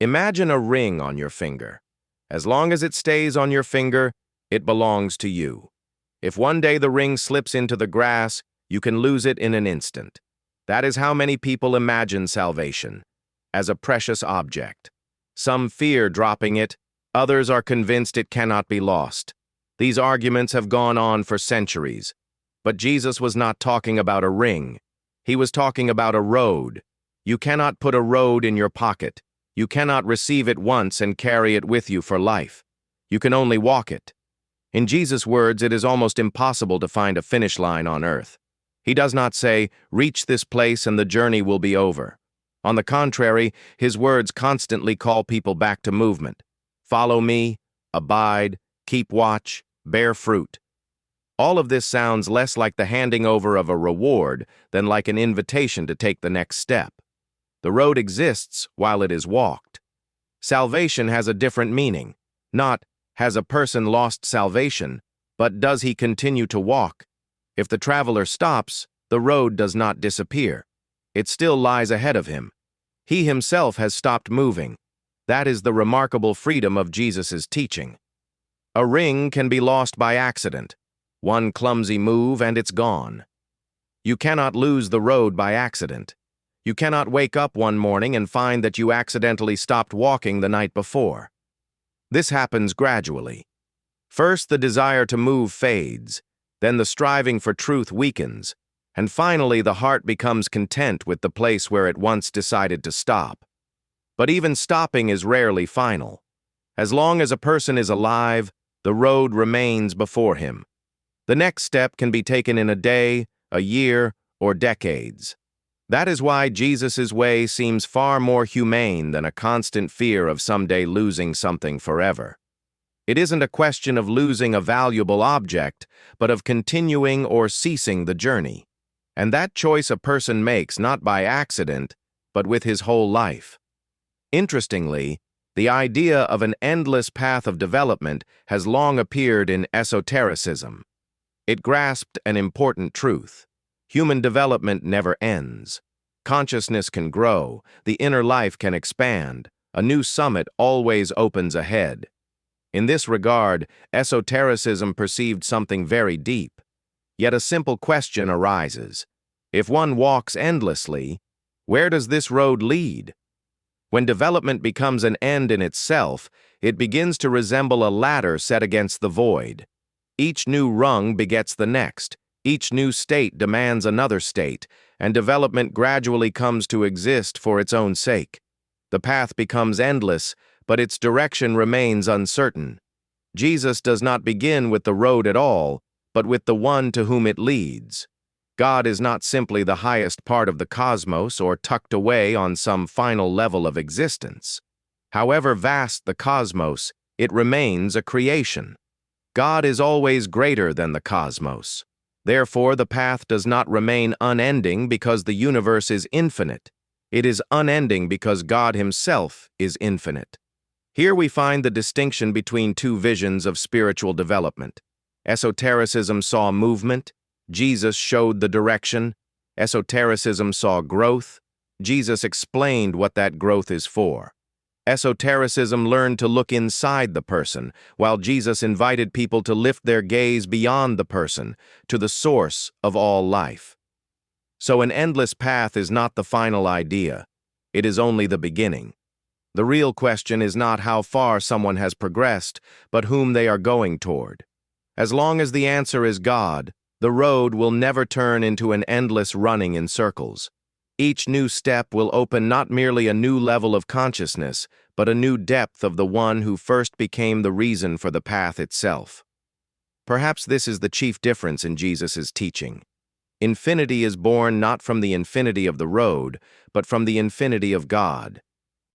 Imagine a ring on your finger. As long as it stays on your finger, it belongs to you. If one day the ring slips into the grass, you can lose it in an instant. That is how many people imagine salvation, as a precious object. Some fear dropping it, others are convinced it cannot be lost. These arguments have gone on for centuries. But Jesus was not talking about a ring. He was talking about a road. You cannot put a road in your pocket. You cannot receive it once and carry it with you for life. You can only walk it. In Jesus' words, it is almost impossible to find a finish line on earth. He does not say, reach this place and the journey will be over. On the contrary, his words constantly call people back to movement. Follow me, abide, keep watch, bear fruit. All of this sounds less like the handing over of a reward than like an invitation to take the next step. The road exists while it is walked. Salvation has a different meaning. Not, has a person lost salvation, but does he continue to walk? If the traveler stops, the road does not disappear. It still lies ahead of him. He himself has stopped moving. That is the remarkable freedom of Jesus' teaching. A ring can be lost by accident. One clumsy move and it's gone. You cannot lose the road by accident. You cannot wake up one morning and find that you accidentally stopped walking the night before. This happens gradually. First, the desire to move fades, then the striving for truth weakens, and finally the heart becomes content with the place where it once decided to stop. But even stopping is rarely final. As long as a person is alive, the road remains before him. The next step can be taken in a day, a year, or decades. That is why Jesus' way seems far more humane than a constant fear of someday losing something forever. It isn't a question of losing a valuable object, but of continuing or ceasing the journey. And that choice a person makes not by accident, but with his whole life. Interestingly, the idea of an endless path of development has long appeared in esotericism. It grasped an important truth. Human development never ends. Consciousness can grow, the inner life can expand, a new summit always opens ahead. In this regard, esotericism perceived something very deep. Yet a simple question arises. If one walks endlessly, where does this road lead? When development becomes an end in itself, it begins to resemble a ladder set against the void. Each new rung begets the next. Each new state demands another state, and development gradually comes to exist for its own sake. The path becomes endless, but its direction remains uncertain. Jesus does not begin with the road at all, but with the one to whom it leads. God is not simply the highest part of the cosmos or tucked away on some final level of existence. However vast the cosmos, it remains a creation. God is always greater than the cosmos. Therefore, the path does not remain unending because the universe is infinite. It is unending because God himself is infinite. Here we find the distinction between two visions of spiritual development. Esotericism saw movement. Jesus showed the direction. Esotericism saw growth. Jesus explained what that growth is for. Esotericism learned to look inside the person, while Jesus invited people to lift their gaze beyond the person, to the source of all life. So an endless path is not the final idea. It is only the beginning. The real question is not how far someone has progressed, but whom they are going toward. As long as the answer is God, the road will never turn into an endless running in circles. Each new step will open not merely a new level of consciousness, but a new depth of the one who first became the reason for the path itself. Perhaps this is the chief difference in Jesus' teaching. Infinity is born not from the infinity of the road, but from the infinity of God.